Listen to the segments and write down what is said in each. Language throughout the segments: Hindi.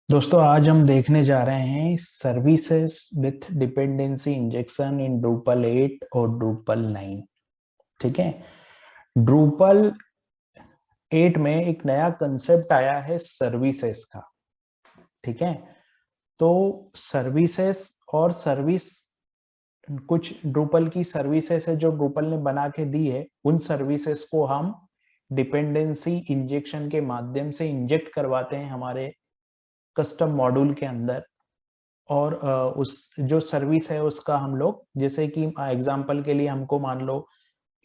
दोस्तों आज हम देखने जा रहे हैं services with dependency injection in Drupal 8 और ड्रूपल 9। ठीक है। ड्रूपल 8 में एक नया कंसेप्ट आया है सर्विसेज का। ठीक है। तो सर्विसेज और सर्विस, कुछ ड्रूपल की सर्विसेज है जो ड्रूपल ने बना के दी है, उन सर्विसेज को हम डिपेंडेंसी इंजेक्शन के माध्यम से इंजेक्ट करवाते हैं हमारे कस्टम मॉड्यूल के अंदर। और उस जो सर्विस है उसका हम लोग, जैसे कि एग्जांपल के लिए हमको मान लो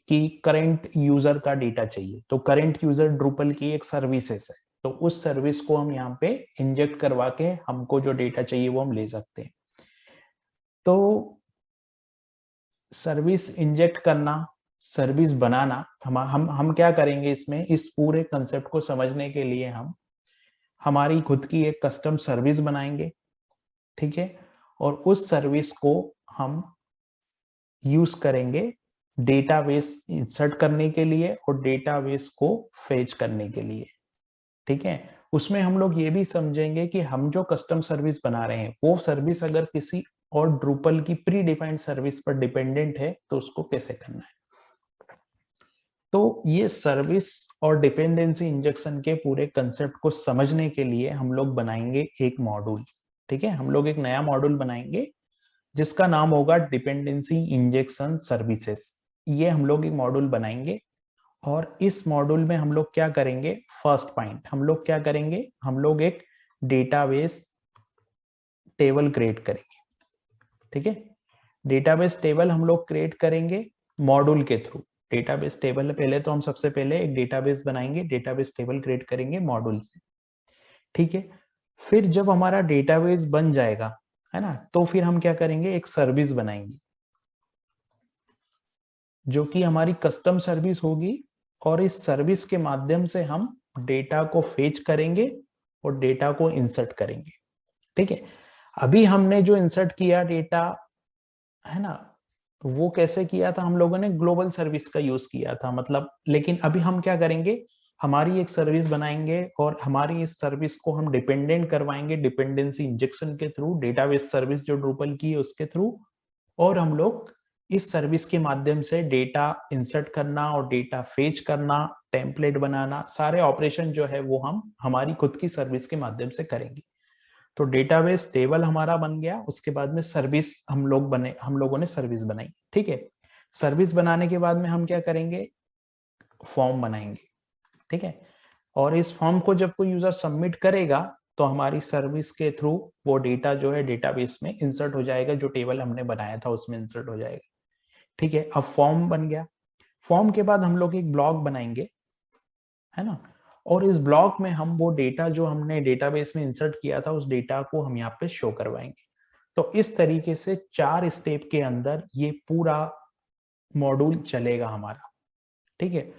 कि करंट यूजर का डेटा चाहिए, तो करंट यूजर ड्रूपल की एक सर्विसेज है, तो उस सर्विस को हम यहाँ पे इंजेक्ट करवा के हमको जो डेटा चाहिए वो हम ले सकते हैं। तो सर्विस इंजेक्ट करना, सर्विस बनाना, हम क्या करेंगे इसमें, इस पूरे कंसेप्ट को समझने के लिए हम हमारी खुद की एक कस्टम सर्विस बनाएंगे। ठीक है। और उस सर्विस को हम यूज करेंगे डेटाबेस इंसर्ट करने के लिए और डेटाबेस को फेच करने के लिए। ठीक है। उसमें हम लोग ये भी समझेंगे कि हम जो कस्टम सर्विस बना रहे हैं वो सर्विस अगर किसी और ड्रूपल की प्री डिफाइंड सर्विस पर डिपेंडेंट है तो उसको कैसे करना है। तो ये सर्विस और डिपेंडेंसी इंजेक्शन के पूरे कंसेप्ट को समझने के लिए हम लोग बनाएंगे एक मॉड्यूल। ठीक है। हम लोग एक नया मॉड्यूल बनाएंगे जिसका नाम होगा डिपेंडेंसी इंजेक्शन सर्विसेज। ये हम लोग एक मॉड्यूल बनाएंगे और इस मॉड्यूल में हम लोग क्या करेंगे, फर्स्ट पॉइंट हम लोग क्या करेंगे, हम लोग एक डेटाबेस टेबल क्रिएट करेंगे। ठीक है। डेटाबेस टेबल हम लोग क्रिएट करेंगे मॉड्यूल के थ्रू। डेटाबेस टेबल पहले तो हम सबसे पहले एक डेटाबेस बनाएंगे, डेटाबेस टेबल क्रिएट करेंगे मॉड्यूल से। ठीक है। फिर जब हमारा डेटाबेस बन जाएगा, है ना, तो फिर हम क्या करेंगे, एक सर्विस बनाएंगे जो कि हमारी कस्टम सर्विस होगी। और इस सर्विस के माध्यम से हम डेटा को फेच करेंगे और डेटा को इंसर्ट करेंगे। ठीक है। अभी हमने जो इंसर्ट किया डेटा, है ना, वो कैसे किया था, हम लोगों ने ग्लोबल सर्विस का यूज किया था, मतलब। लेकिन अभी हम क्या करेंगे, हमारी एक सर्विस बनाएंगे और हमारी इस सर्विस को हम डिपेंडेंट करवाएंगे डिपेंडेंसी इंजेक्शन के थ्रू, डेटाबेस सर्विस जो ड्रूपल की है उसके थ्रू। और हम लोग इस सर्विस के माध्यम से डेटा इंसर्ट करना और डेटा फेच करना, टेम्पलेट बनाना, सारे ऑपरेशन जो है वो हम हमारी खुद की सर्विस के माध्यम से करेंगे। तो डेटाबेस टेबल हमारा बन गया, उसके बाद में सर्विस हम लोगों ने सर्विस बनाई। ठीक है। सर्विस बनाने के बाद में हम क्या करेंगे, फॉर्म बनाएंगे। ठीक है। और इस फॉर्म को जब कोई यूजर सबमिट करेगा तो हमारी सर्विस के थ्रू वो डेटा जो है डेटाबेस में इंसर्ट हो जाएगा, जो टेबल हमने बनाया था उसमें इंसर्ट हो जाएगा। ठीक है। अब फॉर्म बन गया। फॉर्म के बाद हम लोग एक ब्लॉग बनाएंगे, है ना, और इस ब्लॉग में हम वो डेटा जो हमने डेटाबेस में इंसर्ट किया था उस डेटा को हम यहाँ पे शो करवाएंगे। तो इस तरीके से 4 स्टेप के अंदर ये पूरा मॉड्यूल चलेगा हमारा। ठीक है।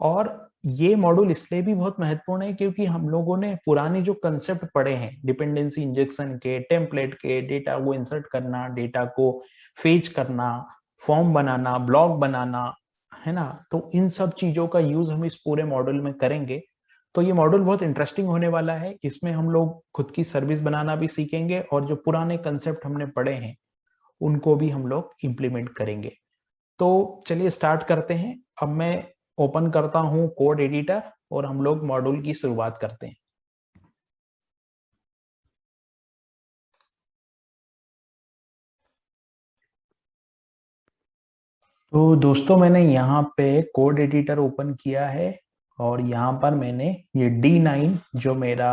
और ये मॉड्यूल इसलिए भी बहुत महत्वपूर्ण है क्योंकि हम लोगों ने पुराने जो कंसेप्ट पढ़े हैं डिपेंडेंसी इंजेक्शन के, टेम्पलेट के, डेटा को इंसर्ट करना, डेटा को फेच करना, फॉर्म बनाना, ब्लॉग बनाना, है ना, तो इन सब चीजों का यूज हम इस पूरे मॉड्यूल में करेंगे। तो ये मॉड्यूल बहुत इंटरेस्टिंग होने वाला है। इसमें हम लोग खुद की सर्विस बनाना भी सीखेंगे और जो पुराने कंसेप्ट हमने पढ़े हैं उनको भी हम लोग इम्प्लीमेंट करेंगे। तो चलिए स्टार्ट करते हैं। अब मैं ओपन करता हूं कोड एडिटर और हम लोग मॉड्यूल की शुरुआत करते हैं। तो दोस्तों मैंने यहाँ पे कोड एडिटर ओपन किया है और यहाँ पर मैंने ये D9 जो मेरा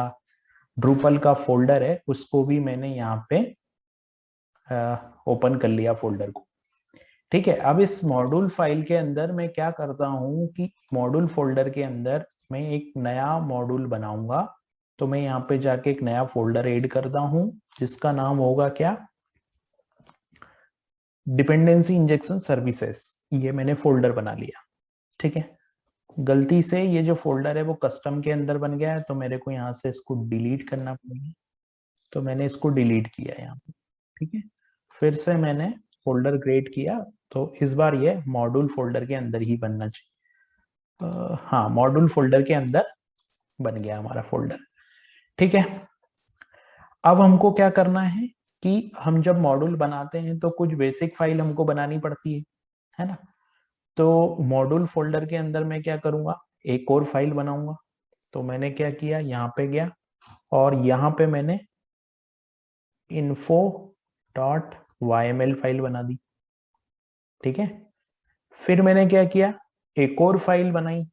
ड्रूपल का फोल्डर है उसको भी मैंने यहाँ पे ओपन कर लिया फोल्डर को। ठीक है। अब इस मॉड्यूल फाइल के अंदर मैं क्या करता हूँ कि मॉड्यूल फोल्डर के अंदर मैं एक नया मॉड्यूल बनाऊंगा। तो मैं यहाँ पे जाके एक नया फोल्डर ऐड करता हूँ जिसका नाम होगा क्या, डिपेंडेंसी इंजेक्शन सर्विसेज। ये मैंने फोल्डर बना लिया। ठीक है। गलती से ये जो फोल्डर है वो कस्टम के अंदर बन गया है तो मेरे को यहाँ से इसको डिलीट करना पड़ेगा। तो मैंने इसको डिलीट किया यहाँ पे। ठीक है। फिर से मैंने फोल्डर क्रिएट किया तो इस बार ये मॉड्यूल फोल्डर के अंदर ही बनना चाहिए। हाँ, मॉड्यूल फोल्डर के अंदर बन गया हमारा फोल्डर। ठीक है। अब हमको क्या करना है कि हम जब मॉड्यूल बनाते हैं तो कुछ बेसिक फाइल हमको बनानी पड़ती है ना। तो मॉड्यूल फोल्डर के अंदर मैं क्या करूंगा, एक और फाइल बनाऊंगा। तो मैंने क्या किया, यहाँ पे गया और यहाँ पे मैंने info.yml फाइल बना दी। ठीक है, फिर मैंने क्या किया, एक और फाइल बनाई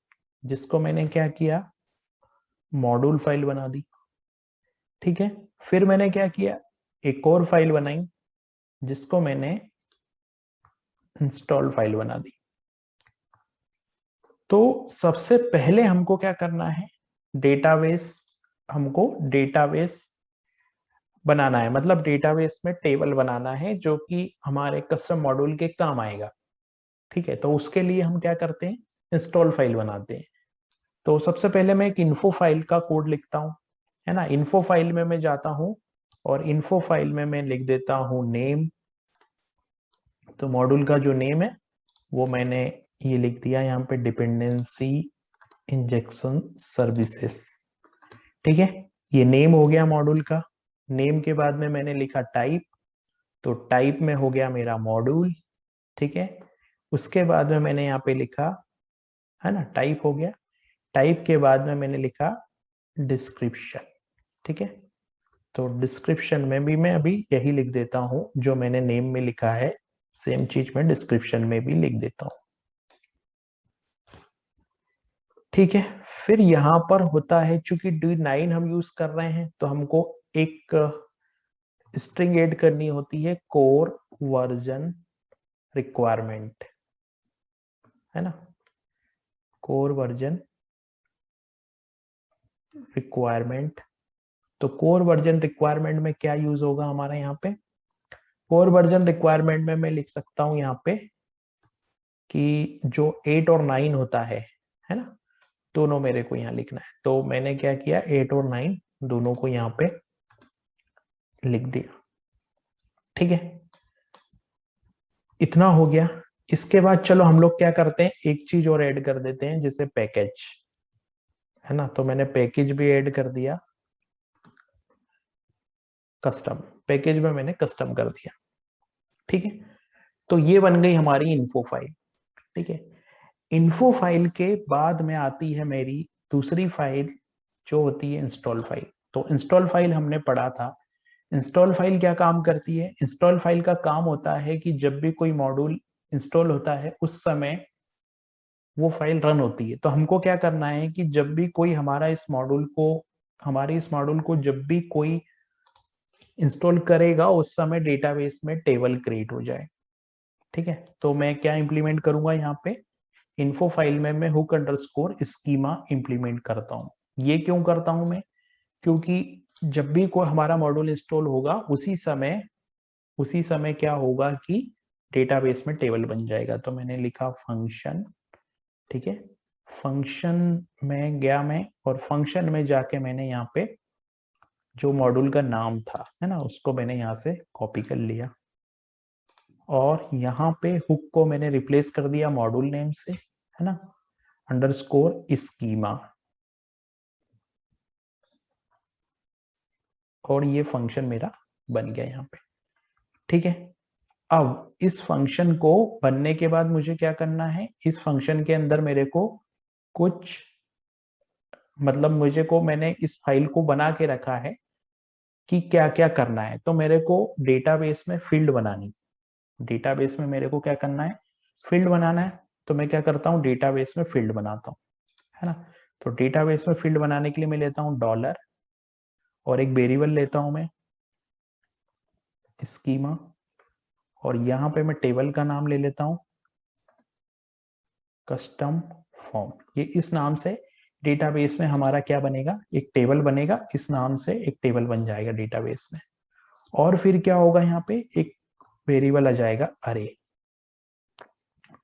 जिसको मैंने क्या किया, मॉड्यूल फाइल बना दी। ठीक है, फिर मैंने क्या किया, एक और फाइल बनाई जिसको मैंने इंस्टॉल फाइल बना दी। तो सबसे पहले हमको क्या करना है, डेटाबेस, हमको डेटाबेस बनाना है, मतलब डेटाबेस में टेबल बनाना है जो कि हमारे कस्टम मॉड्यूल के काम आएगा। ठीक है, तो उसके लिए हम क्या करते हैं, इंस्टॉल फाइल बनाते हैं। तो सबसे पहले मैं एक इन्फो फाइल का कोड लिखता हूँ, है ना। इन्फो फाइल में मैं जाता हूँ और इन्फो फाइल में मैं लिख देता हूँ नेम। तो मॉड्यूल का जो नेम है वो मैंने ये लिख दिया यहाँ पे, डिपेंडेंसी इंजेक्शन सर्विसेज। ठीक है, ये नेम हो गया मॉड्यूल का। नेम के बाद में मैंने लिखा टाइप, तो टाइप में हो गया मेरा मॉड्यूल। ठीक है, उसके बाद में मैंने यहाँ पे लिखा, है ना, टाइप हो गया। टाइप के बाद में मैंने लिखा डिस्क्रिप्शन। ठीक है, तो डिस्क्रिप्शन में भी मैं अभी यही लिख देता हूं जो मैंने नेम में लिखा है, सेम चीज मैं डिस्क्रिप्शन में भी लिख देता हूं। ठीक है, फिर यहाँ पर होता है, चूंकि D9 हम यूज कर रहे हैं तो हमको एक स्ट्रिंग ऐड करनी होती है, कोर वर्जन रिक्वायरमेंट, है ना, कोर वर्जन रिक्वायरमेंट। तो कोर वर्जन रिक्वायरमेंट में क्या यूज होगा हमारा यहाँ पे, कोर वर्जन रिक्वायरमेंट में मैं लिख सकता हूँ यहाँ पे कि जो 8 और 9 होता है ना, दोनों मेरे को यहाँ लिखना है। तो मैंने क्या किया, 8 और 9 दोनों को यहाँ पे लिख दिया। ठीक है, इतना हो गया। इसके बाद चलो हम लोग क्या करते हैं, एक चीज और ऐड कर देते हैं, जैसे पैकेज, है ना। तो मैंने पैकेज भी ऐड कर दिया, कस्टम, पैकेज में मैंने कस्टम कर दिया। ठीक है, तो ये बन गई हमारी इन्फो फाइल। ठीक है, इन्फो फाइल के बाद में आती है मेरी दूसरी फाइल जो होती है इंस्टॉल फाइल। तो इंस्टॉल फाइल हमने पढ़ा था, इंस्टॉल फाइल क्या काम करती है, इंस्टॉल फाइल का काम होता है कि जब भी कोई मॉड्यूल इंस्टॉल होता है उस समय वो फाइल रन होती है। तो हमको क्या करना है कि जब भी कोई हमारे इस मॉड्यूल को जब भी कोई इंस्टॉल करेगा उस समय डेटाबेस में टेबल क्रिएट हो जाए। ठीक है, तो मैं क्या इंप्लीमेंट करूंगा यहाँ पे, इन्फो फाइल में मैं हुक अंडरस्कोर स्कीमा इंप्लीमेंट करता हूँ। ये क्यों करता हूं मैं, क्योंकि जब भी कोई हमारा मॉड्यूल इंस्टॉल होगा उसी समय क्या होगा कि डेटाबेस में टेबल बन जाएगा। तो मैंने लिखा फंक्शन। ठीक है, फंक्शन में गया मैं और फंक्शन में जाके मैंने यहाँ पे जो मॉड्यूल का नाम था, है ना, उसको मैंने यहाँ से कॉपी कर लिया और यहाँ पे हुक को मैंने रिप्लेस कर दिया मॉड्यूल नेम से, है ना, अंडरस्कोर स्कीमा, और ये फंक्शन मेरा बन गया यहाँ पे। ठीक है, अब इस फंक्शन को बनने के बाद मुझे क्या करना है, इस फंक्शन के अंदर मेरे को कुछ, मतलब मैंने इस फाइल को बना के रखा है कि क्या क्या करना है। तो मेरे को डेटाबेस में फील्ड बनानी, डेटाबेस में मेरे को क्या करना है, फील्ड बनाना है। तो मैं क्या करता हूँ, डेटाबेस में फील्ड बनाता हूँ, है ना। तो डेटाबेस में फील्ड बनाने के लिए मैं लेता हूँ डॉलर और एक वेरिएबल लेता हूँ मैं स्कीमा, और यहाँ पे मैं टेबल का नाम ले लेता हूँ कस्टम फॉर्म। ये इस नाम से डेटाबेस में हमारा क्या बनेगा, एक टेबल बनेगा, इस नाम से एक टेबल बन जाएगा डेटाबेस में। और फिर क्या होगा, यहाँ पे एक वेरिएबल आ जाएगा अरे।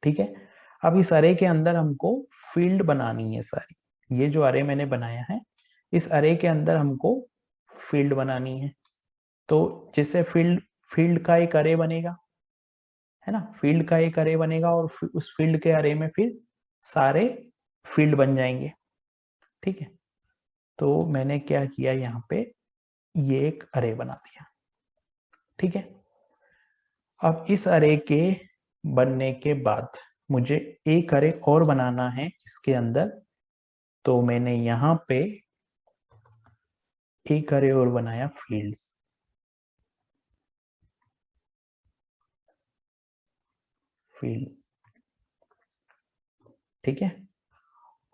ठीक है, अब इस अरे के अंदर हमको फील्ड बनानी है सारी। ये जो अरे मैंने बनाया है, इस अरे के अंदर हमको फील्ड बनानी है। तो जैसे फील्ड का एक अरे बनेगा, है ना, फील्ड का एक अरे बनेगा और उस फील्ड के अरे में फिर सारे फील्ड बन जाएंगे। ठीक है, तो मैंने क्या किया यहाँ पे, ये एक अरे बना दिया। ठीक है, अब इस अरे के बनने के बाद मुझे एक अरे और बनाना है इसके अंदर, तो मैंने यहाँ पे एक अरे और बनाया फील्ड्स। ठीक है,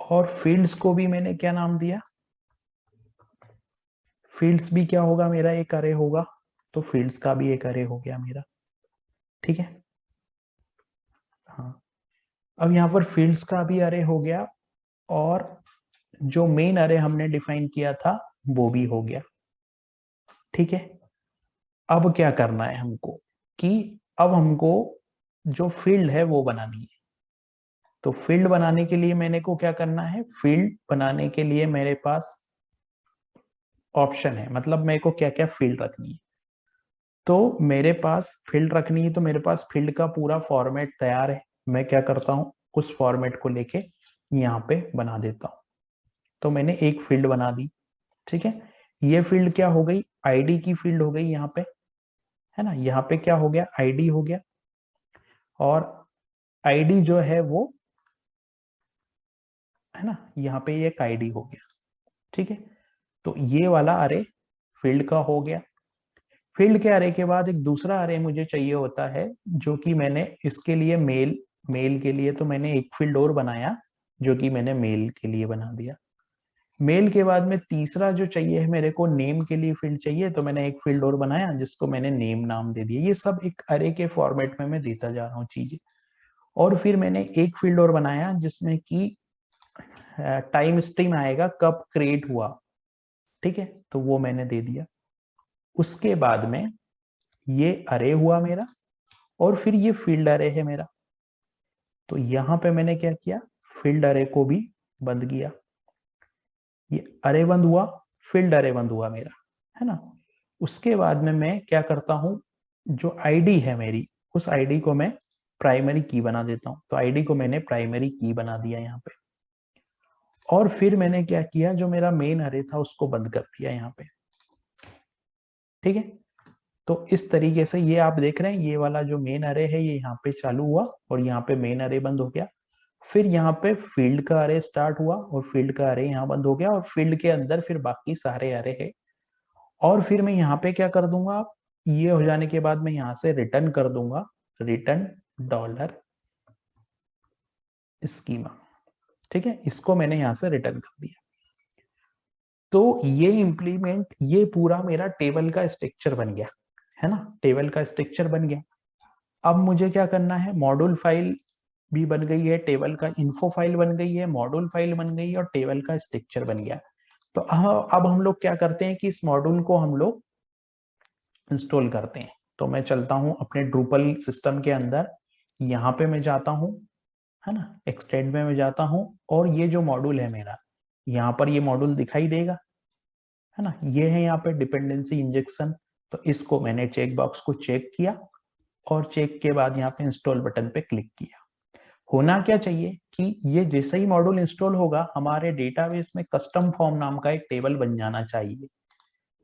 और फील्ड्स को भी मैंने क्या नाम दिया, फील्ड्स भी क्या होगा, मेरा एक अरे होगा, तो फील्ड्स का भी एक अरे हो गया मेरा। ठीक है, हाँ, अब यहाँ पर फील्ड्स का भी अरे हो गया, और जो मेन अरे हमने डिफाइन किया था वो भी हो गया। ठीक है, अब क्या करना है हमको, कि अब हमको जो फील्ड है वो बनानी है। तो फील्ड बनाने के लिए मैंने को क्या करना है, फील्ड बनाने के लिए मेरे पास ऑप्शन है, मतलब मेरे को क्या क्या फील्ड रखनी है। तो मेरे पास फील्ड रखनी है, तो मेरे पास फील्ड का पूरा फॉर्मेट तैयार है। मैं क्या करता हूँ, उस फॉर्मेट को लेके यहाँ पे बना देता हूँ। तो मैंने एक फील्ड बना दी। ठीक है, ये फील्ड क्या हो गई, आईडी की फील्ड हो गई यहाँ पे, है ना। यहाँ पे क्या हो गया, आईडी हो गया, और आईडी जो है वो, है ना, यहाँ पे एक आईडी हो गया। ठीक है, तो ये वाला अरे फील्ड का हो गया। फील्ड के अरे के बाद एक दूसरा अरे मुझे चाहिए होता है, जो कि मैंने इसके लिए मेल, मेल के लिए तो मैंने एक फील्ड और बनाया, जो कि मैंने मेल के लिए बना दिया। मेल के बाद में तीसरा जो चाहिए है मेरे को, नेम के लिए फील्ड चाहिए, तो मैंने एक फील्ड और बनाया जिसको मैंने नेम नाम दे दिया। ये सब एक अरे के फॉर्मेट में मैं देता जा रहा हूँ चीजें। और फिर मैंने एक फील्ड और बनाया जिसमें कि टाइम स्ट्रीम आएगा, कब क्रिएट हुआ। ठीक है, तो वो मैंने दे दिया। उसके बाद में ये अरे हुआ मेरा, और फिर ये फील्ड अरे है मेरा। तो यहां पे मैंने क्या किया, फील्ड अरे को भी बंद किया। ये अरे बंद हुआ, फील्ड अरे बंद हुआ मेरा, है ना। उसके बाद में मैं क्या करता हूं, जो आईडी है मेरी, उस आईडी को मैं प्राइमरी की बना देता हूं। तो आईडी को मैंने प्राइमरी की बना दिया यहाँ पे। और फिर मैंने क्या किया, जो मेरा मेन अरे था उसको बंद कर दिया यहाँ पे। ठीक है, तो इस तरीके से ये आप देख रहे हैं, ये वाला जो मेन अरे है ये यहाँ पे चालू हुआ, और यहाँ पे मेन अरे बंद हो गया। फिर यहाँ पे फील्ड का अरे स्टार्ट हुआ, और फील्ड का अरे यहाँ बंद हो गया, और फील्ड के अंदर फिर बाकी सारे अरे है। और फिर मैं यहाँ पे क्या कर दूंगा, ये हो जाने के बाद मैं यहाँ से रिटर्न कर दूंगा, रिटर्न डॉलर स्कीमा। ठीक है, इसको मैंने यहाँ से रिटर्न कर दिया। तो ये इम्प्लीमेंट, ये पूरा मेरा टेबल का स्ट्रक्चर बन गया, है ना, टेबल का स्ट्रक्चर बन गया। अब मुझे क्या करना है, मॉड्यूल फाइल भी बन गई है, टेबल का इन्फो फाइल बन गई है, मॉड्यूल फाइल बन गई है, और टेबल का स्ट्रक्चर बन गया। तो अब हम लोग क्या करते हैं कि इस मॉड्यूल को हम लोग इंस्टॉल करते हैं। तो मैं चलता हूं अपने ड्रूपल सिस्टम के अंदर, यहाँ पे मैं जाता हूँ, है ना, एक्सटेंड में मैं जाता हूँ, और ये जो मॉड्यूल है मेरा, यहाँ पर ये मॉड्यूल दिखाई देगा, है ना। ये है यहाँ पे डिपेंडेंसी इंजेक्शन। तो इसको मैंने चेक बॉक्स को चेक किया, और चेक के बाद यहाँ पे इंस्टॉल बटन पे क्लिक किया। होना क्या चाहिए कि ये जैसे ही मॉड्यूल इंस्टॉल होगा, हमारे डेटाबेस में कस्टम फॉर्म नाम का एक टेबल बन जाना चाहिए।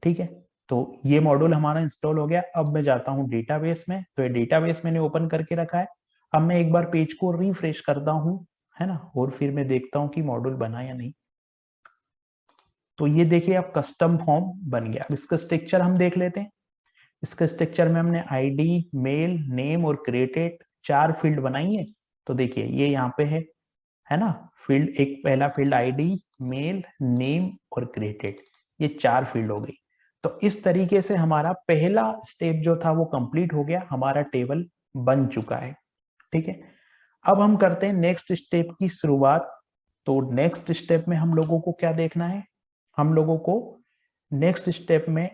ठीक है, तो ये मॉड्यूल हमारा इंस्टॉल हो गया। अब मैं जाता हूँ डेटाबेस में, तो ये डेटाबेस मैंने ओपन करके रखा है। अब मैं एक बार पेज को रिफ्रेश करता हूँ, है ना, और फिर मैं देखता हूँ कि मॉड्यूल बना या नहीं। तो ये देखिए, अब कस्टम फॉर्म बन गया। इसका स्ट्रक्चर हम देख लेते हैं। इसके स्ट्रक्चर में हमने आईडी, मेल, नेम और क्रिएटेड 4 फील्ड बनाई है। तो देखिए ये यहाँ पे है ना, फील्ड एक, पहला फील्ड आईडी, मेल, नेम और क्रिएटेड, ये 4 फील्ड हो गई। तो इस तरीके से हमारा पहला स्टेप जो था वो कंप्लीट हो गया, हमारा टेबल बन चुका है। ठीक है, अब हम करते हैं नेक्स्ट स्टेप की शुरुआत। तो नेक्स्ट स्टेप में हम लोगों को क्या देखना है, हम लोगों को नेक्स्ट स्टेप में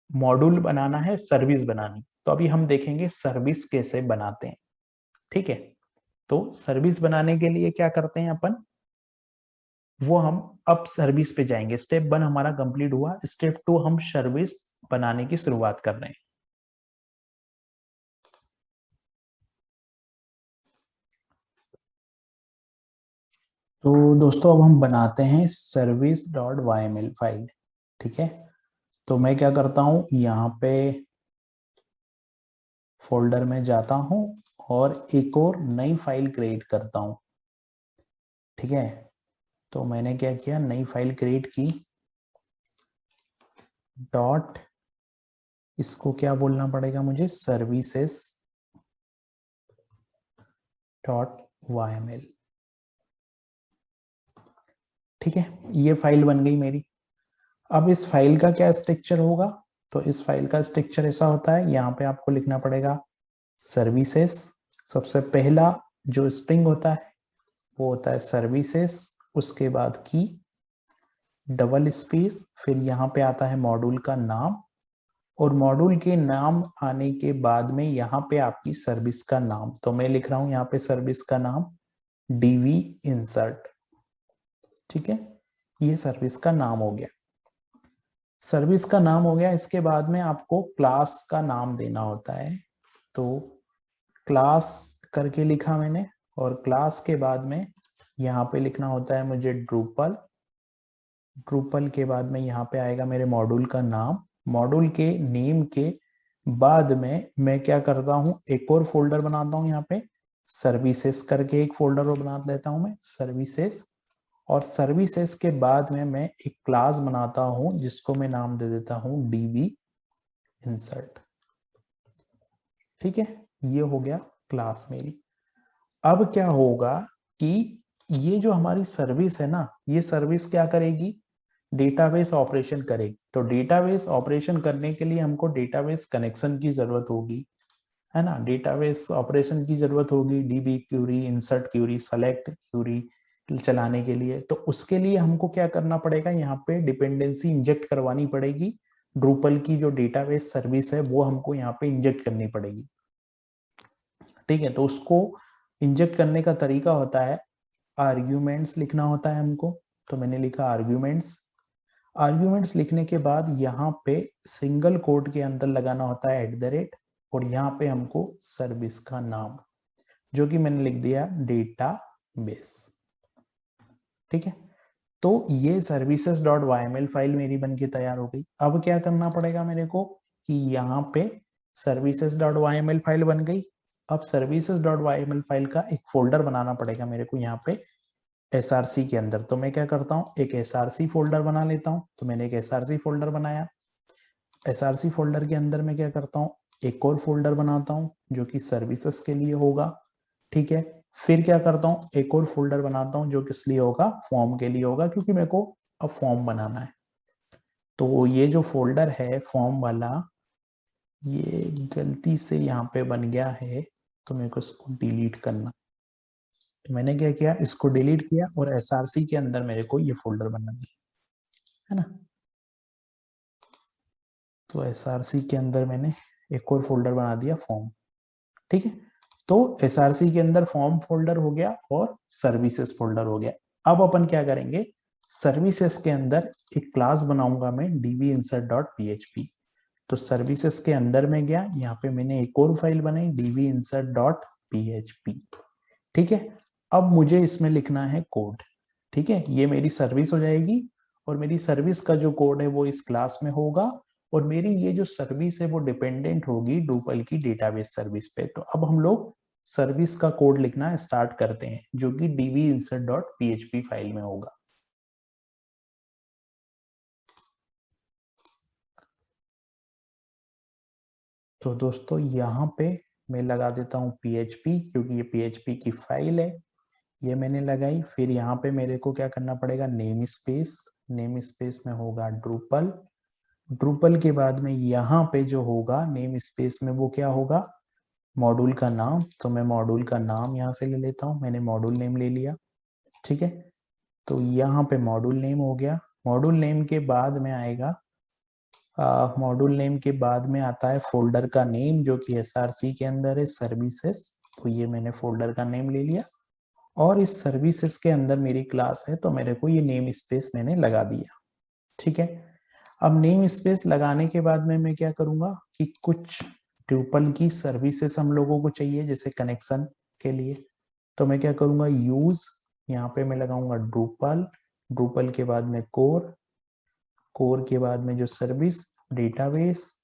मॉड्यूल बनाना है, सर्विस बनानी। तो अभी हम देखेंगे सर्विस कैसे बनाते हैं। ठीक है, तो सर्विस बनाने के लिए क्या करते हैं अपन, वो हम अब सर्विस पे जाएंगे। स्टेप 1 हमारा कंप्लीट हुआ, स्टेप 2 हम सर्विस बनाने की शुरुआत कर रहे हैं। तो दोस्तों अब हम बनाते हैं service.yml फाइल। ठीक है, तो मैं क्या करता हूं, यहाँ पे फोल्डर में जाता हूं और एक और नई फाइल क्रिएट करता हूं। ठीक है, तो मैंने क्या किया, नई फाइल क्रिएट की, डॉट, इसको क्या बोलना पड़ेगा मुझे, सर्विसेज डॉट YML। ठीक है, ये फाइल बन गई मेरी। अब इस फाइल का क्या स्ट्रक्चर होगा, तो इस फाइल का स्ट्रक्चर ऐसा होता है, यहाँ पे आपको लिखना पड़ेगा सर्विसेज। सबसे पहला जो स्ट्रिंग होता है वो होता है सर्विसेज, उसके बाद की डबल स्पेस, फिर यहाँ पे आता है मॉड्यूल का नाम, और मॉड्यूल के नाम आने के बाद में यहाँ पे आपकी सर्विस का नाम, तो मैं लिख रहा हूं यहाँ पे सर्विस का नाम डीवी इंसर्ट। ठीक है, ये सर्विस का नाम हो गया। सर्विस का नाम हो गया, इसके बाद में आपको क्लास का नाम देना होता है, तो क्लास करके लिखा मैंने, और क्लास के बाद में यहाँ पे लिखना होता है मुझे ड्रूपल। ड्रूपल के बाद में यहाँ पे आएगा मेरे मॉड्यूल का नाम, मॉड्यूल के नेम के बाद में मैं क्या करता हूँ, एक और फोल्डर बनाता हूँ, यहाँ पे सर्विसेज करके एक फोल्डर और बना लेता हूँ मैं, सर्विसेज। और सर्विसेज के बाद में मैं एक क्लास बनाता हूँ जिसको मैं नाम दे देता हूँ डीबी इंसर्ट। ठीक है, ये हो गया क्लास मेरी। अब क्या होगा कि ये जो हमारी सर्विस है ना, ये सर्विस क्या करेगी, डेटाबेस ऑपरेशन करेगी। तो डेटाबेस ऑपरेशन करने के लिए हमको डेटाबेस कनेक्शन की जरूरत होगी, है ना, डेटाबेस ऑपरेशन की जरूरत होगी, DB query, insert query, select query चलाने के लिए। तो उसके लिए हमको क्या करना पड़ेगा, यहाँ पे डिपेंडेंसी इंजेक्ट करवानी पड़ेगी, ड्रूपल की जो डेटाबेस सर्विस है वो हमको यहाँ पे इंजेक्ट करनी पड़ेगी। ठीक है, तो उसको इंजेक्ट करने का तरीका होता है, आर्ग्यूमेंट्स लिखना होता है हमको। तो मैंने लिखा आर्ग्यूमेंट्स। आर्ग्यूमेंट्स लिखने के बाद यहाँ पे सिंगल कोट के अंदर लगाना होता है @ और यहाँ पे हमको सर्विस का नाम, जो कि मैंने लिख दिया डेटाबेस। ठीक है, तो ये सर्विसेज डॉट YML फाइल मेरी बन के तैयार हो गई। अब क्या करना पड़ेगा मेरे को, कि यहाँ पे सर्विसेज डॉट YML फाइल बन गई। अब सर्विसेज डॉट YML फाइल का एक फोल्डर बनाना पड़ेगा मेरे को यहाँ पे SRC के अंदर। तो मैं क्या करता हूँ, एक SRC फोल्डर बना लेता हूँ। तो मैंने एक SRC फोल्डर बनाया। SRC फोल्डर के अंदर मैं क्या करता हूँ, एक और फोल्डर बनाता हूँ जो कि सर्विसेज के लिए होगा। ठीक है, फिर क्या करता हूँ, एक और फोल्डर बनाता हूँ जो किस लिए होगा, फॉर्म के लिए होगा, क्योंकि मेरे को अब फॉर्म बनाना है। तो ये जो फोल्डर है फॉर्म वाला, ये गलती से यहाँ पे बन गया है, तो मेरे को इसको डिलीट करना। तो मैंने क्या किया, इसको डिलीट किया और SRC के अंदर मेरे को ये फोल्डर बनाना है ना। तो SRC के अंदर मैंने एक और फोल्डर बना दिया, फॉर्म। ठीक है, तो SRC के अंदर फॉर्म फोल्डर हो गया और सर्विसेज फोल्डर हो गया। अब अपन क्या करेंगे, सर्विसेज के अंदर एक क्लास बनाऊंगा मैं db insert dot php। तो सर्विसेज के अंदर में गया, यहाँ पे मैंने एक और फाइल बनाई db insert dot php। ठीक है, अब मुझे इसमें लिखना है कोड। ठीक है, ये मेरी सर्विस हो जाएगी, और मेरी सर्विस का जो कोड है वो इस क्लास में होगा, और मेरी ये जो सर्विस है वो डिपेंडेंट होगी ड्रूपल की डेटाबेस सर्विस पे। तो अब हम लोग सर्विस का कोड लिखना स्टार्ट करते हैं, जो कि db insert dot php file में होगा। तो दोस्तों यहाँ पे मैं लगा देता हूँ PHP, क्योंकि ये PHP की फाइल है, ये मैंने लगाई। फिर यहाँ पे मेरे को क्या करना पड़ेगा, नेम स्पेस, नेम स्पेस में होगा ड्रूपल। ड्रूपल के बाद में यहाँ पे जो होगा नेम स्पेस में, वो क्या होगा, मॉड्यूल का नाम। तो मैं मॉड्यूल का नाम यहाँ से ले लेता हूँ, मैंने मॉड्यूल नेम ले लिया। ठीक है, तो यहाँ पे मॉड्यूल नेम हो गया। मॉड्यूल नेम के बाद में आएगा, मॉड्यूल नेम के बाद में आता है फोल्डर का नेम, जो कि SRC के अंदर है, सर्विसेज। तो ये मैंने फोल्डर का नेम ले लिया, और इस सर्विसेज के अंदर मेरी क्लास है, तो मेरे को ये नेम स्पेस मैंने लगा दिया। ठीक है, अब नेम स्पेस लगाने के बाद में मैं क्या करूंगा, कि कुछ ट्यूपल की सर्विसेज हम लोगों को चाहिए, जैसे कनेक्शन के लिए। तो मैं क्या करूंगा, यूज, यहाँ पे मैं लगाऊंगा ड्रूपल। ड्रूपल के बाद में कोर, कोर के बाद में जो सर्विस, डेटाबेस,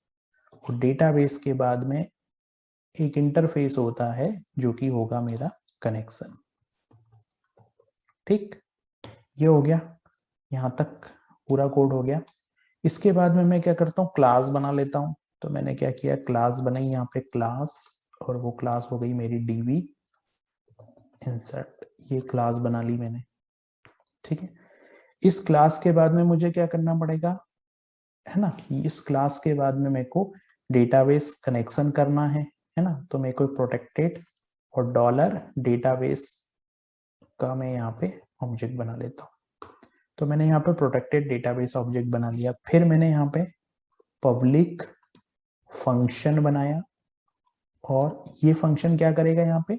और डेटाबेस के बाद में एक इंटरफेस होता है जो कि होगा मेरा कनेक्शन। ठीक, ये हो गया, यहाँ तक पूरा कोड हो गया। इसके बाद में मैं क्या करता हूँ, क्लास बना लेता हूँ। तो मैंने क्या किया, क्लास बनाई यहाँ पे क्लास, और वो क्लास हो गई मेरी डीबी इंसर्ट, ये क्लास बना ली मैंने। ठीक है, इस क्लास के बाद में मुझे क्या करना पड़ेगा, है ना, इस क्लास के बाद में मेरे को डेटाबेस कनेक्शन करना है ना। तो मेरे को प्रोटेक्टेड और डॉलर डेटाबेस का मैं यहाँ पे ऑब्जेक्ट बना लेता हूँ। तो मैंने यहाँ पे प्रोटेक्टेड डेटाबेस ऑब्जेक्ट बना लिया। फिर मैंने यहाँ पे पब्लिक फंक्शन बनाया, और ये फंक्शन क्या करेगा, यहाँ पे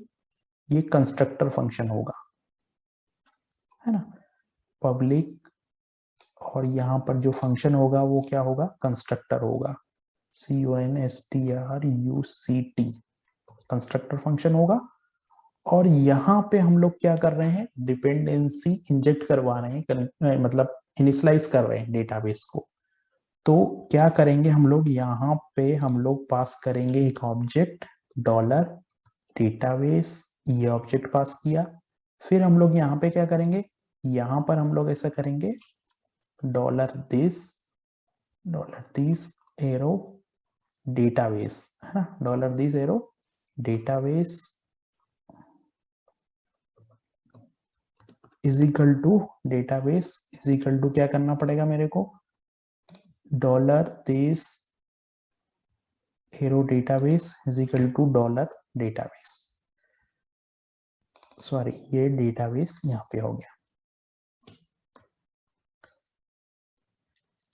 ये कंस्ट्रक्टर फंक्शन होगा, है ना, पब्लिक, और यहाँ पर जो फंक्शन होगा वो क्या होगा, कंस्ट्रक्टर होगा, CONSTRUCT, कंस्ट्रक्टर फंक्शन होगा। और यहाँ पे हम लोग क्या कर रहे हैं, डिपेंडेंसी इंजेक्ट करवा रहे हैं, मतलब इनिशियलाइज कर रहे हैं डेटाबेस को। तो क्या करेंगे हम लोग, यहाँ पे हम लोग पास करेंगे एक ऑब्जेक्ट डॉलर डेटाबेस, ये ऑब्जेक्ट पास किया। फिर हम लोग यहाँ पे क्या करेंगे, यहाँ पर हम लोग ऐसा करेंगे डॉलर दिस एरो डेटाबेस, है ना, dollar this arrow database is equal to database is equal to क्या करना पड़ेगा मेरे को, dollar this arrow database is equal to dollar database, sorry ये डेटाबेस यहाँ पे हो गया।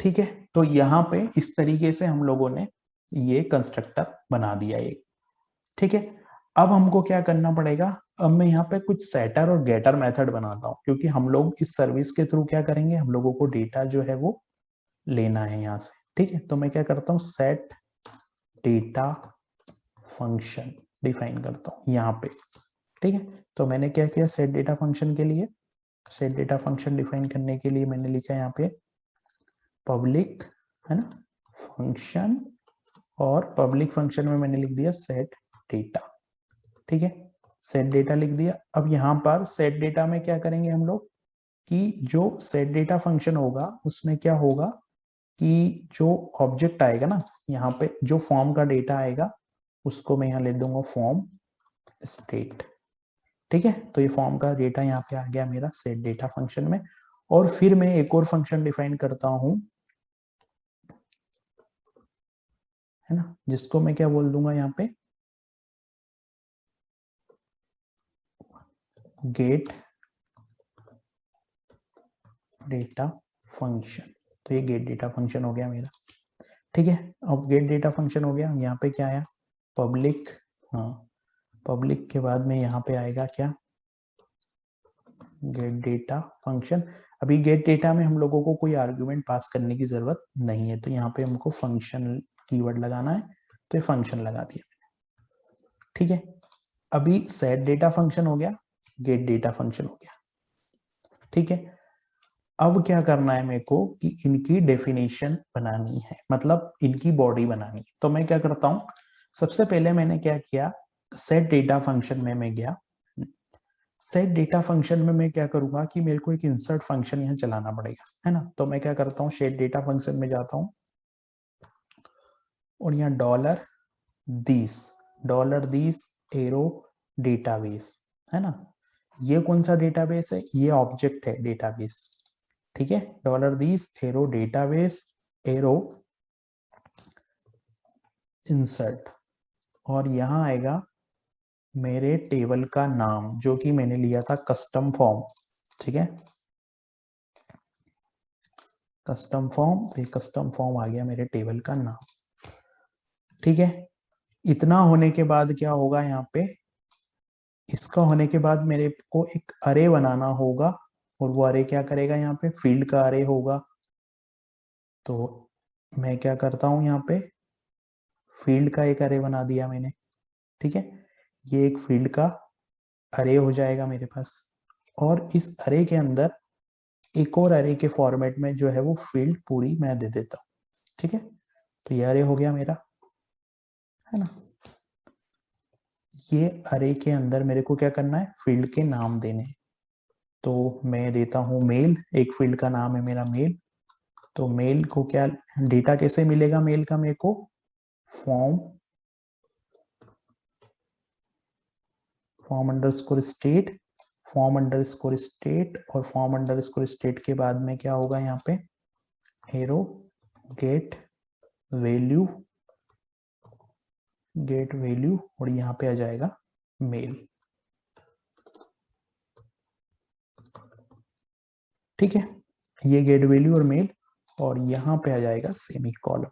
ठीक है, तो यहाँ पे इस तरीके से हम लोगों ने ये कंस्ट्रक्टर बना दिया एक। ठीक है, अब हमको क्या करना पड़ेगा, अब मैं यहाँ पे कुछ सेटर और गेटर मेथड बनाता हूँ, क्योंकि हम लोग इस सर्विस के थ्रू क्या करेंगे, हम लोगों को डेटा जो है वो लेना है यहाँ से। ठीक है, तो मैं क्या करता हूँ, सेट डेटा फंक्शन डिफाइन करता हूँ यहाँ पे। ठीक है, तो मैंने क्या किया, सेट डेटा फंक्शन के लिए, सेट डेटा फंक्शन डिफाइन करने के लिए मैंने लिखा यहाँ पे पब्लिक, है ना, फंक्शन, और पब्लिक फंक्शन में मैंने लिख दिया सेट डेटा। ठीक है, सेट डेटा लिख दिया। अब यहाँ पर सेट डेटा में क्या करेंगे हम लोग, कि जो सेट डेटा फंक्शन होगा उसमें क्या होगा, कि जो ऑब्जेक्ट आएगा ना, यहाँ पे जो फॉर्म का डेटा आएगा उसको मैं यहाँ ले दूंगा फॉर्म स्टेट। ठीक है, तो ये फॉर्म का डेटा यहाँ पे आ गया मेरा सेट डेटा फंक्शन में। और फिर मैं एक और फंक्शन डिफाइन करता हूं, है ना, जिसको मैं क्या बोल दूंगा यहाँ पे, गेट डेटा फंक्शन। तो ये गेट डेटा फंक्शन हो गया मेरा। ठीक है, अब गेट डेटा फंक्शन हो गया, यहाँ पे क्या आया, पब्लिक, हाँ, पब्लिक के बाद में यहाँ पे आएगा क्या, गेट डेटा फंक्शन। अभी गेट डेटा में हम लोगों को कोई आर्गुमेंट पास करने की जरूरत नहीं है, तो यहाँ पे हमको फंक्शन कीवर्ड लगाना है, तो ये फंक्शन लगा दिया मैंने। ठीक है, अभी सेट डेटा फंक्शन हो गया, गेट डेटा फंक्शन हो गया। ठीक है, अब क्या करना है मेरे को, कि इनकी डेफिनेशन बनानी है, मतलब इनकी बॉडी बनानी है। तो मैं क्या करता हूँ, सबसे पहले मैंने क्या किया, सेट डेटा फंक्शन में मैं गया। सेट डेटा फंक्शन में मैं क्या करूंगा, कि मेरे को एक इंसर्ट फंक्शन यहाँ चलाना पड़ेगा, है ना। तो मैं क्या करता हूँ, सेट डेटा फंक्शन में जाता हूँ, और यहाँ डॉलर दिस एरो डेटाबेस, है ना, ये कौन सा डेटाबेस है, ये ऑब्जेक्ट है डेटाबेस। ठीक है, dollar this arrow database arrow insert, और यहाँ आएगा मेरे टेबल का नाम जो कि मैंने लिया था कस्टम फॉर्म। ठीक है, कस्टम फॉर्म, तो ये कस्टम फॉर्म आ गया मेरे टेबल का नाम। ठीक है, इतना होने के बाद क्या होगा, यहाँ पे इसका होने के बाद मेरे को एक अरे बनाना होगा, और वो अरे क्या करेगा, यहाँ पे फील्ड का अरे होगा। तो मैं क्या करता हूँ, यहाँ पे फील्ड का एक अरे बना दिया मैंने। ठीक है, ये एक फील्ड का अरे हो जाएगा मेरे पास, और इस अरे के अंदर एक और अरे के फॉर्मेट में जो है वो फील्ड पूरी मैं दे देता हूँ। ठीक है, तो ये अरे हो गया मेरा, है ना। ये अरे के अंदर मेरे को क्या करना है, फील्ड के नाम देने हैं। तो मैं देता हूं मेल, एक फील्ड का नाम है मेरा मेल। तो मेल को क्या डेटा कैसे मिलेगा मेल का मेरे को, form, form underscore state, form underscore state, और फॉर्म अंडरस्कोर स्टेट के बाद में क्या होगा यहाँ पे, arrow get value, get value, और यहाँ पे आ जाएगा मेल। ठीक है, ये गेट वैल्यू और मेल, और यहाँ पे आ जाएगा सेमी कॉलम।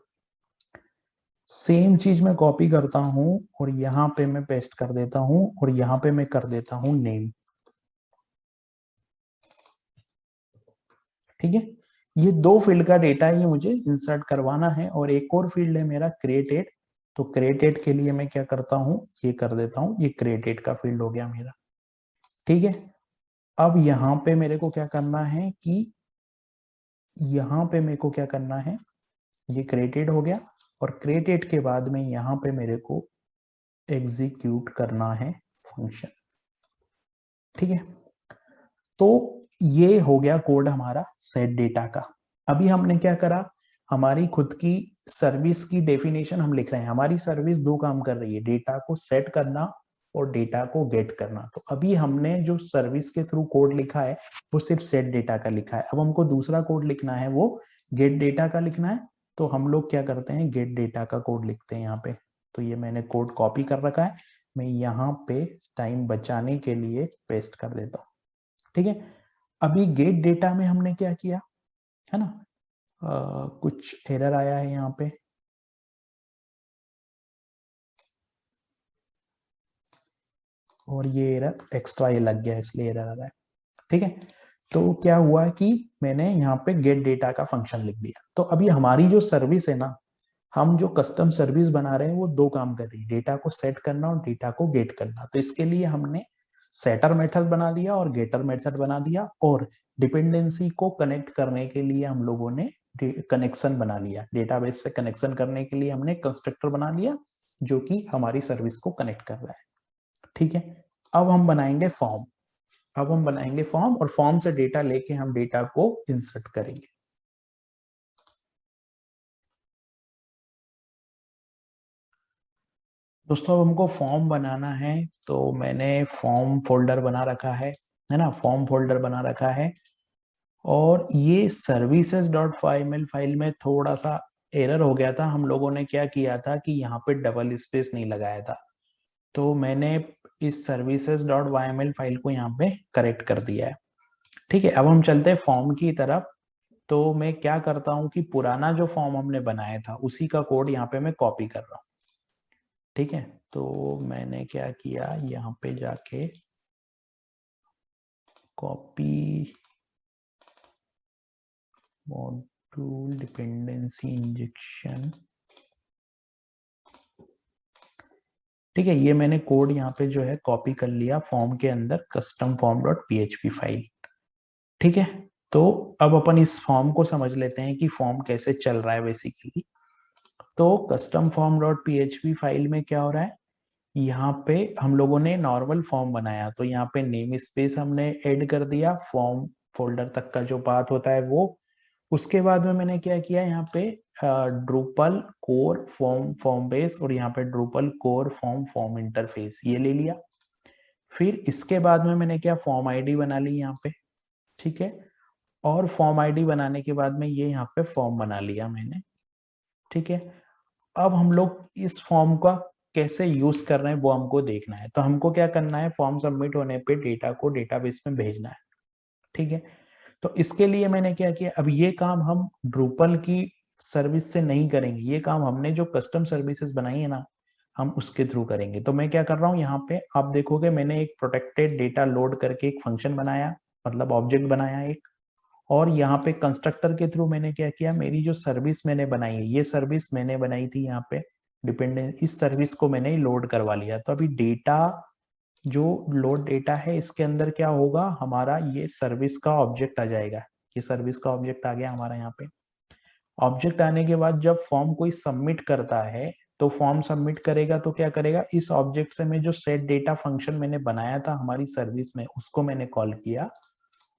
सेम चीज मैं कॉपी करता हूं और यहाँ पे मैं पेस्ट कर देता हूं, और यहाँ पे मैं कर देता हूं नेम। ठीक है, ये दो फील्ड का डेटा ही मुझे इंसर्ट करवाना है, और एक और फील्ड है मेरा क्रिएटेड। तो क्रिएटेड के लिए मैं क्या करता हूं, ये कर देता हूं, ये क्रिएटेड का फील्ड हो गया मेरा। ठीक है, अब यहाँ पे मेरे को क्या करना है कि यहाँ पे मेरे को क्या करना है, ये क्रिएटेड हो गया, और क्रिएटेड के बाद में यहाँ पे मेरे को एग्जीक्यूट करना है फंक्शन। ठीक है, तो ये हो गया कोड हमारा सेट डेटा का। अभी हमने क्या करा, हमारी खुद की सर्विस की डेफिनेशन हम लिख रहे हैं। हमारी सर्विस दो काम कर रही है, डेटा को सेट करना और डेटा को गेट करना। तो अभी हमने जो सर्विस के थ्रू कोड लिखा है वो सिर्फ सेट डेटा का लिखा है। अब हमको दूसरा कोड लिखना है, वो गेट डेटा का लिखना है। तो हम लोग क्या करते हैं, गेट डेटा का कोड लिखते हैं यहाँ पे। तो ये मैंने कोड कॉपी कर रखा है, मैं यहाँ पे टाइम बचाने के लिए पेस्ट कर देता हूँ। ठीक है, अभी गेट डेटा में हमने क्या किया, है ना, कुछ एरर आया है यहाँ पे, और ये एरर एक्स्ट्रा ये लग गया इसलिए एरर आ रहा है। ठीक है, तो क्या हुआ कि मैंने यहाँ पे गेट डेटा का फंक्शन लिख दिया। तो अभी हमारी जो सर्विस है ना, हम जो कस्टम सर्विस बना रहे हैं वो दो काम कर रही है, डेटा को सेट करना और डेटा को गेट करना। तो इसके लिए हमने सेटर मेथड बना दिया और गेटर मेथड बना दिया, और डिपेंडेंसी को कनेक्ट करने के लिए हम लोगों ने कनेक्शन बना लिया, डेटाबेस से कनेक्शन करने के लिए हमने कंस्ट्रक्टर बना लिया जो कि हमारी सर्विस को कनेक्ट कर रहा है। ठीक है, अब हम बनाएंगे फॉर्म। अब हम बनाएंगे फॉर्म, और फॉर्म से डेटा लेके हम डेटा को इंसर्ट करेंगे। दोस्तों अब हमको फॉर्म बनाना है, तो मैंने फॉर्म फोल्डर बना रखा है ना, फॉर्म फोल्डर बना रखा है। और ये services.yml फाइल में थोड़ा सा एरर हो गया था। हम लोगों ने क्या किया था कि यहाँ पे डबल स्पेस नहीं लगाया था, तो मैंने इस services.yml फाइल को यहाँ पे करेक्ट कर दिया है। ठीक है, अब हम चलते हैं फॉर्म की तरफ। तो मैं क्या करता हूँ कि पुराना जो फॉर्म हमने बनाया था उसी का कोड यहाँ पे मैं कॉपी कर रहा हूँ। ठीक है, तो मैंने क्या किया, यहाँ पे जाके कॉपी मॉड्यूल डिपेंडेंसी इंजेक्शन। ठीक है, ये मैंने कोड यहाँ पे जो है कॉपी कर लिया फॉर्म के अंदर, custom form dot php file. ठीक है, तो अब अपन इस फॉर्म को समझ लेते हैं कि फॉर्म कैसे चल रहा है बेसिकली। तो custom form dot php file में क्या हो रहा है, यहाँ पे हम लोगों ने नॉर्मल फॉर्म बनाया, तो यहाँ पे नेम स्पेस हमने ऐड कर दिया, फॉर्म फोल्डर तक का जो पाथ होता है वो। उसके बाद में मैंने क्या किया, यहाँ पे Drupal core form form base, और यहाँ पे Drupal core form form interface ये ले लिया। फिर इसके बाद में मैंने क्या, फॉर्म आईडी बना ली यहाँ पे। ठीक है, और फॉर्म आईडी बनाने के बाद में ये यहाँ पे फॉर्म बना लिया मैंने। ठीक है, अब हम लोग इस फॉर्म का कैसे यूज कर रहे हैं वो हमको देखना है। तो हमको क्या करना है, फॉर्म सबमिट होने पे डेटा को डेटाबेस में भेजना है। ठीक है, तो इसके लिए मैंने क्या किया, अब ये काम हम ड्रूपल की सर्विस से नहीं करेंगे, ये काम हमने जो कस्टम सर्विसेज बनाई है ना, हम उसके थ्रू करेंगे। तो मैं क्या कर रहा हूँ, यहाँ पे आप देखोगे मैंने एक प्रोटेक्टेड डेटा लोड करके एक फंक्शन बनाया, मतलब ऑब्जेक्ट बनाया एक। और यहाँ पे कंस्ट्रक्टर के थ्रू मैंने क्या किया, मेरी जो सर्विस मैंने बनाई है, ये सर्विस मैंने बनाई थी यहाँ पे डिपेंडेंट, इस सर्विस को मैंने लोड करवा लिया। तो अभी डेटा जो लोड डेटा है इसके अंदर क्या होगा, हमारा ये सर्विस का ऑब्जेक्ट आ जाएगा। ये सर्विस का ऑब्जेक्ट आ गया हमारा यहाँ पे। ऑब्जेक्ट आने के बाद जब फॉर्म कोई सबमिट करता है तो फॉर्म सबमिट करेगा तो क्या करेगा, इस ऑब्जेक्ट से मैं जो सेट डेटा फंक्शन मैंने बनाया था हमारी सर्विस में उसको मैंने कॉल किया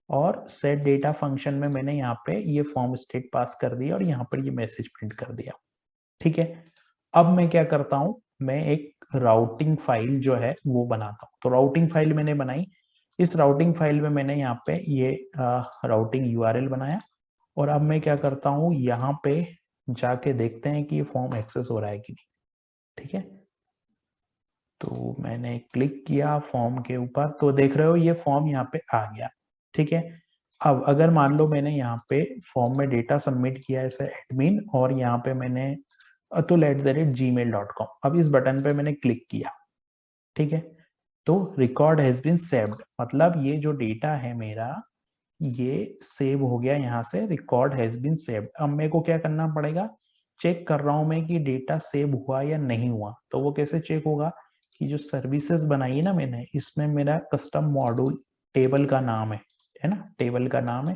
और सेट डेटा फंक्शन में मैंने यहाँ पे ये फॉर्म स्टेट पास कर दिया और यहाँ पर ये मैसेज प्रिंट कर दिया। ठीक है, अब मैं क्या करता हूँ, मैं एक राउटिंग फाइल जो है वो बनाता हूँ। तो राउटिंग फाइल मैंने बनाई, इस राउटिंग फाइल में मैंने यहाँ पे ये राउटिंग यूआरएल बनाया और अब मैं क्या करता हूँ, यहाँ पे जाके देखते हैं कि ये फॉर्म एक्सेस हो रहा है कि नहीं। ठीक है, तो मैंने क्लिक किया फॉर्म के ऊपर तो देख रहे हो ये फॉर्म यहाँ पे आ गया। ठीक है, अब अगर मान लो मैंने यहाँ पे फॉर्म में डेटा सबमिट किया ऐसे एडमिन और यहाँ पे मैंने atul@gmail.com, अब इस बटन पे मैंने क्लिक किया। ठीक है, तो रिकॉर्ड हैज बीन सेव्ड, मतलब ये जो डेटा है मेरा ये सेव हो गया यहाँ से, रिकॉर्ड हैज बीन सेव्ड। अब मेरे को क्या करना पड़ेगा, चेक कर रहा हूं मैं कि डेटा सेव हुआ या नहीं हुआ। तो वो कैसे चेक होगा कि जो सर्विसेज बनाई है ना मैंने, इसमें मेरा कस्टम मॉड्यूल टेबल का नाम है ना, टेबल का नाम है।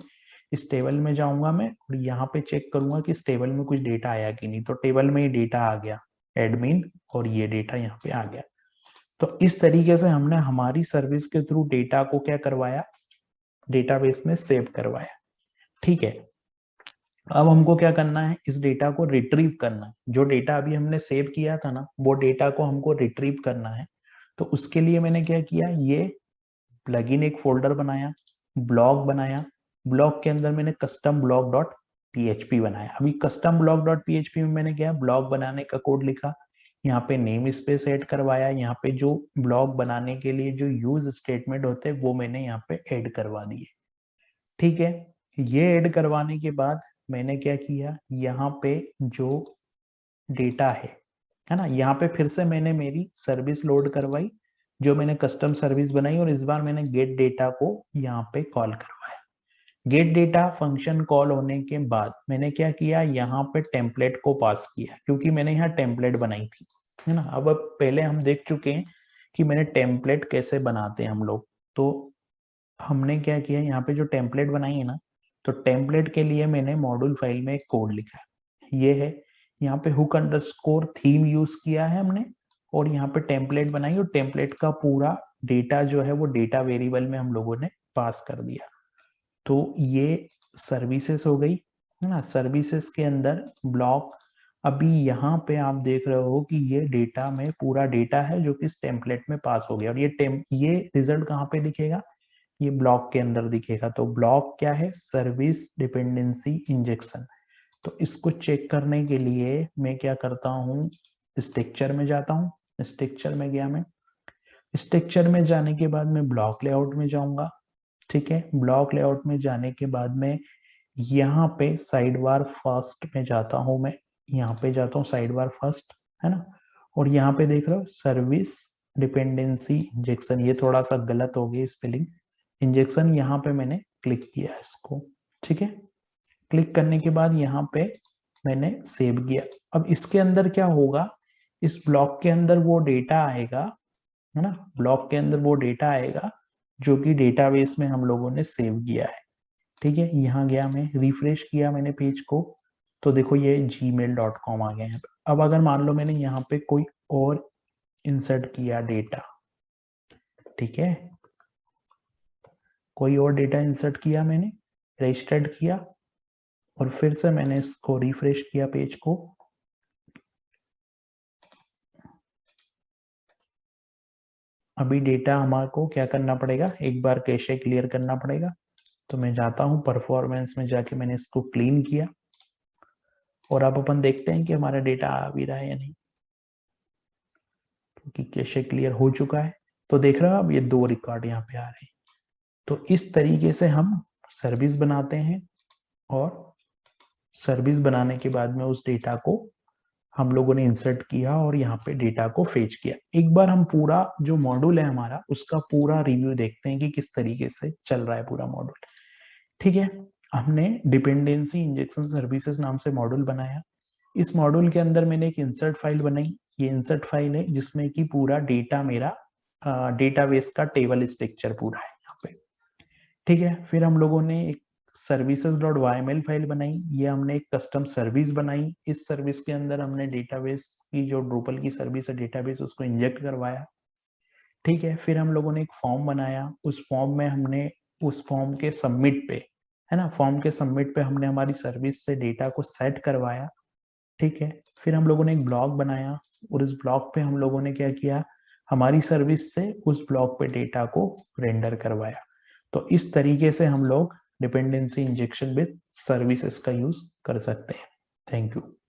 इस टेबल में जाऊंगा मैं और यहाँ पे चेक करूंगा कि इस टेबल में कुछ डेटा आया कि नहीं। तो टेबल में ये डेटा आ गया एडमिन और ये डेटा यहाँ पे आ गया। तो इस तरीके से हमने हमारी सर्विस के थ्रू डेटा को क्या करवाया, डेटाबेस में सेव करवाया। ठीक है, अब हमको क्या करना है, इस डेटा को रिट्रीव करना है। जो डेटा अभी हमने सेव किया था ना वो डेटा को हमको रिट्रीव करना है। तो उसके लिए मैंने क्या किया, ये प्लगइन एक फोल्डर बनाया, ब्लॉग बनाया, ब्लॉग के अंदर मैंने कस्टम ब्लॉग डॉट पीएचपी बनाया। अभी कस्टम ब्लॉग डॉट पीएचपी में मैंने क्या, ब्लॉग बनाने का कोड लिखा, यहाँ पे नेम स्पेस ऐड करवाया, यहाँ पे जो ब्लॉग बनाने के लिए जो यूज स्टेटमेंट होते हैं वो मैंने यहाँ पे ऐड करवा दिए। ठीक है, ये ऐड करवाने के बाद मैंने क्या किया, यहाँ पे जो डेटा है ना, यहाँ पे फिर से मैंने मेरी सर्विस लोड करवाई जो मैंने कस्टम सर्विस बनाई और इस बार मैंने गेट डेटा को यहाँ पे कॉल करवाया। गेट डेटा फंक्शन कॉल होने के बाद मैंने क्या किया, यहाँ पे टेम्पलेट को पास किया क्योंकि मैंने यहाँ टेम्पलेट बनाई थी, है ना। अब पहले हम देख चुके हैं कि मैंने टेम्पलेट कैसे बनाते हैं हम लोग। तो हमने क्या किया, यहाँ पे जो टेम्पलेट बनाई है ना, तो टेम्पलेट के लिए मैंने मॉड्यूल फाइल में एक कोड लिखा है, ये है। यहाँ पे हुक अंडरस्कोर थीम यूज किया है हमने और यहाँ पे टेम्पलेट बनाई और टेम्पलेट का पूरा डेटा जो है वो डेटा वेरिएबल में हम लोगों ने पास कर दिया। तो ये सर्विसेज हो गई, है ना। सर्विसेज के अंदर ब्लॉक, अभी यहाँ पे आप देख रहे हो कि ये डेटा में पूरा डेटा है जो कि इस टेम्पलेट में पास हो गया और ये रिजल्ट कहाँ पे दिखेगा, ये ब्लॉक के अंदर दिखेगा। तो ब्लॉक क्या है, सर्विस डिपेंडेंसी इंजेक्शन। तो इसको चेक करने के लिए मैं क्या करता हूँ, स्ट्रक्चर में जाता हूँ, स्ट्रक्चर में गया मैं, स्ट्रक्चर में जाने के बाद मैं ब्लॉक लेआउट में जाऊंगा। ठीक है, ब्लॉक लेआउट में जाने के बाद में यहाँ पे साइड बार फर्स्ट में जाता हूँ मैं, यहाँ पे जाता हूँ साइड बार फर्स्ट, है ना। और यहाँ पे देख रहे हो सर्विस डिपेंडेंसी इंजेक्शन, ये थोड़ा सा गलत हो गई स्पेलिंग, इंजेक्शन, यहाँ पे मैंने क्लिक किया इसको। ठीक है, क्लिक करने के बाद यहाँ पे मैंने सेव किया। अब इसके अंदर क्या होगा, इस ब्लॉक के अंदर वो डेटा आएगा, है ना, ब्लॉक के अंदर वो डेटा आएगा जो कि डेटाबेस में हम लोगों ने सेव किया है। ठीक है, यहाँ गया मैं, रिफ्रेश किया मैंने पेज को, तो देखो ये gmail.com आ गया है। अब अगर मान लो मैंने यहाँ पे कोई और इंसर्ट किया डेटा, ठीक है, कोई और डेटा इंसर्ट किया मैंने, रजिस्टर्ड किया और फिर से मैंने इसको रिफ्रेश किया पेज को, अभी डेटा हमारे को क्या करना पड़ेगा, एक बार कैशे क्लियर करना पड़ेगा। तो मैं जाता हूँ परफॉर्मेंस में, जाके मैंने इसको क्लीन किया और अब अपन देखते हैं कि हमारा डेटा आ भी रहा है या नहीं, क्योंकि कैशे क्लियर हो चुका है। तो देख रहे हो अब ये 2 रिकॉर्ड यहाँ पे आ रहे हैं। तो इस तरीके से हम सर्विस बनाते हैं और सर्विस बनाने के बाद में उस डेटा को हम लोगों ने इंसर्ट किया और यहाँ पे डेटा को फेच किया। एक बार हम पूरा जो मॉड्यूल है हमारा उसका पूरा रिव्यू देखते हैं कि किस तरीके से चल रहा है पूरा मॉड्यूल। ठीक है, हमने डिपेंडेंसी इंजेक्शन सर्विसेज नाम से मॉड्यूल बनाया। इस मॉड्यूल के अंदर मैंने एक इंसर्ट फाइल बनाई, ये इंसर्ट फाइल है जिसमें कि पूरा डेटा मेरा डेटाबेस का टेबल स्ट्रक्चर पूरा है यहाँ पे। ठीक है, फिर हम लोगों ने एक services.yml फाइल बनाई, ये हमने एक कस्टम सर्विस बनाई। इस सर्विस के अंदर हमने डेटाबेस की जो ड्रूपल की सर्विस है डेटाबेस उसको इंजेक्ट करवाया। ठीक है, फिर हम लोगों ने एक फॉर्म बनाया, उस फॉर्म में हमने उस फॉर्म के सबमिट पे, है ना, फॉर्म के सबमिट पे हमने हमारी सर्विस से डेटा को सेट करवाया। ठीक है, फिर हम लोगों ने एक ब्लॉग बनाया और उस ब्लॉग पे हम लोगों ने क्या किया, हमारी सर्विस से उस ब्लॉग पे डेटा को रेंडर करवाया। तो इस तरीके से हम लोग डिपेंडेंसी इंजेक्शन विद सर्विसेज का यूज कर सकते हैं। Thank you.